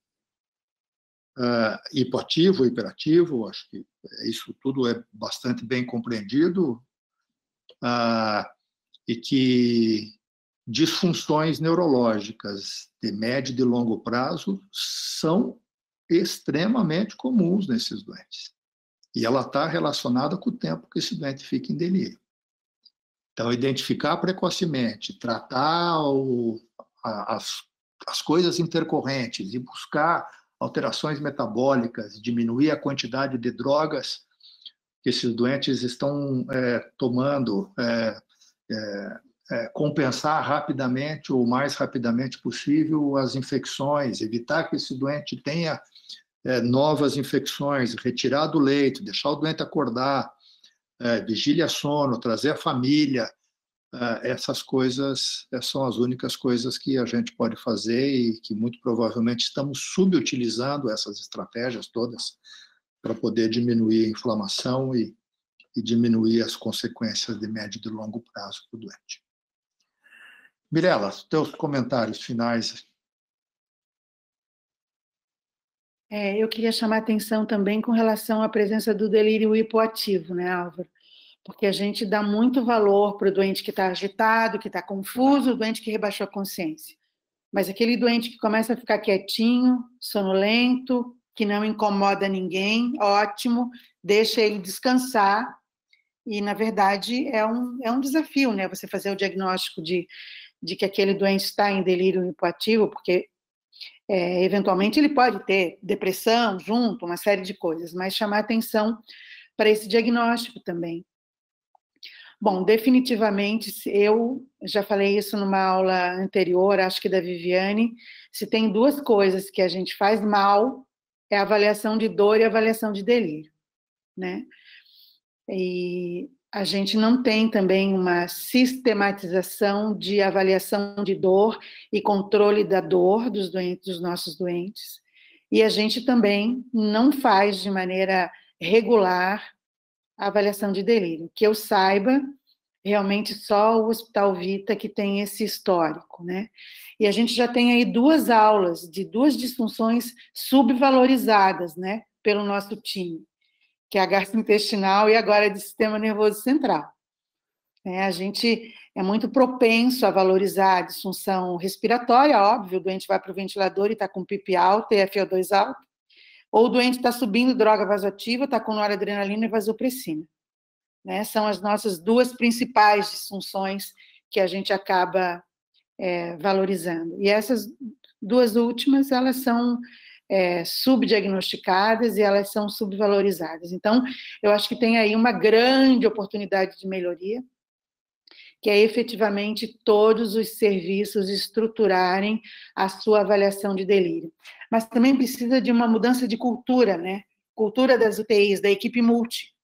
hipoativo, hiperativo, acho que isso tudo é bastante bem compreendido, e que disfunções neurológicas de médio e de longo prazo são extremamente comuns nesses doentes. E ela está relacionada com o tempo que esse doente fica em delírio. Então, identificar precocemente, tratar as coisas intercorrentes e buscar alterações metabólicas, diminuir a quantidade de drogas que esses doentes estão tomando, compensar rapidamente ou o mais rapidamente possível as infecções, evitar que esse doente tenha novas infecções, retirar do leito, deixar o doente acordar, vigília sono, trazer a família, essas coisas são as únicas coisas que a gente pode fazer e que muito provavelmente estamos subutilizando essas estratégias todas para poder diminuir a inflamação e diminuir as consequências de médio e de longo prazo para o doente. Mirela, teus comentários finais. Eu queria chamar a atenção também com relação à presença do delírio hipoativo, né, Álvaro? Porque a gente dá muito valor para o doente que está agitado, que está confuso, o doente que rebaixou a consciência. Mas aquele doente que começa a ficar quietinho, sonolento, que não incomoda ninguém, ótimo, deixa ele descansar. E, na verdade, é um desafio, né? Você fazer o diagnóstico de que aquele doente está em delírio hipoativo, porque eventualmente ele pode ter depressão junto, uma série de coisas, mas chamar atenção para esse diagnóstico também. Bom, definitivamente, eu já falei isso numa aula anterior, acho que da Viviane, se tem duas coisas que a gente faz mal, é a avaliação de dor e a avaliação de delírio, né? E a gente não tem também uma sistematização de avaliação de dor e controle da dor dos doentes, dos nossos doentes. E a gente também não faz de maneira regular a avaliação de delírio. Que eu saiba, realmente só o Hospital Vita que tem esse histórico, né? E a gente já tem aí 2 aulas de 2 disfunções subvalorizadas, né, pelo nosso time, que é a gastrointestinal e agora de sistema nervoso central. A gente é muito propenso a valorizar a disfunção respiratória, óbvio, o doente vai para o ventilador e está com PIP alto e FO2 alto, ou o doente está subindo droga vasoativa, está com noradrenalina e vasopressina. São as nossas 2 principais disfunções que a gente acaba valorizando. E essas 2 últimas, elas são subdiagnosticadas e elas são subvalorizadas. Então, eu acho que tem aí uma grande oportunidade de melhoria, que é efetivamente todos os serviços estruturarem a sua avaliação de delírio. Mas também precisa de uma mudança de cultura, né? Cultura das UTIs, da equipe multi,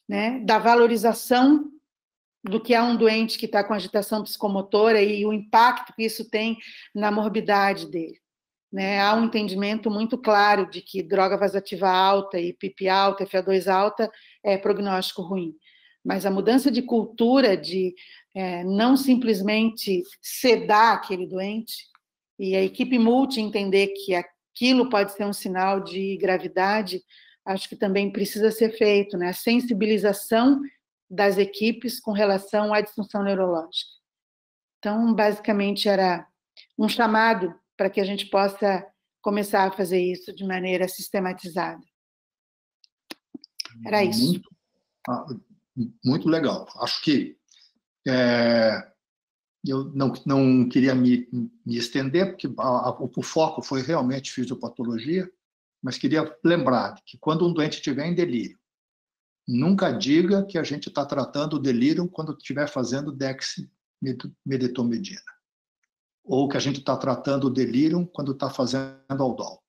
né? Da valorização do que é um doente que está com agitação psicomotora e o impacto que isso tem na morbidade dele. Há um entendimento muito claro de que droga vasoativa alta e PIP alta, FO2 alta é prognóstico ruim. Mas a mudança de cultura de não simplesmente sedar aquele doente e a equipe multi entender que aquilo pode ser um sinal de gravidade, acho que também precisa ser feito, né? A sensibilização das equipes com relação à disfunção neurológica. Então, basicamente, era um chamado para que a gente possa começar a fazer isso de maneira sistematizada. Era isso. Muito legal. Acho que eu não queria me estender, porque o foco foi realmente fisiopatologia, mas queria lembrar que quando um doente estiver em delírio, nunca diga que a gente está tratando o delírio quando estiver fazendo dexmedetomidina, ou que a gente está tratando o delírio quando está fazendo aldol.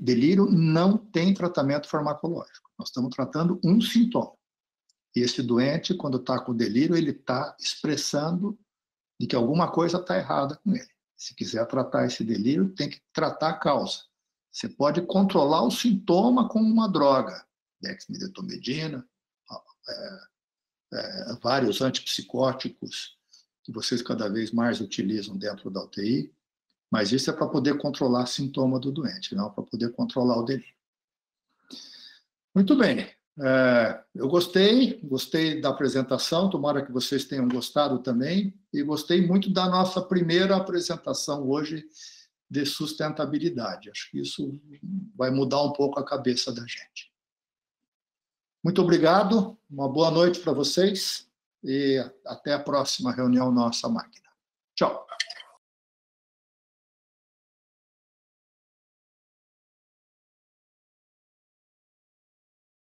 Delírio não tem tratamento farmacológico. Nós estamos tratando um sintoma. E esse doente, quando está com delírio, ele está expressando de que alguma coisa está errada com ele. Se quiser tratar esse delírio, tem que tratar a causa. Você pode controlar o sintoma com uma droga, dexmedetomidina, vários antipsicóticos que vocês cada vez mais utilizam dentro da UTI, Mas isso é para poder controlar sintoma do doente, não para poder controlar o delírio. Muito bem. Eu gostei da apresentação, tomara que vocês tenham gostado também, e gostei muito da nossa primeira apresentação hoje de sustentabilidade. Acho que isso vai mudar um pouco a cabeça da gente. Muito obrigado, uma boa noite para vocês e até a próxima reunião nossa máquina. Tchau.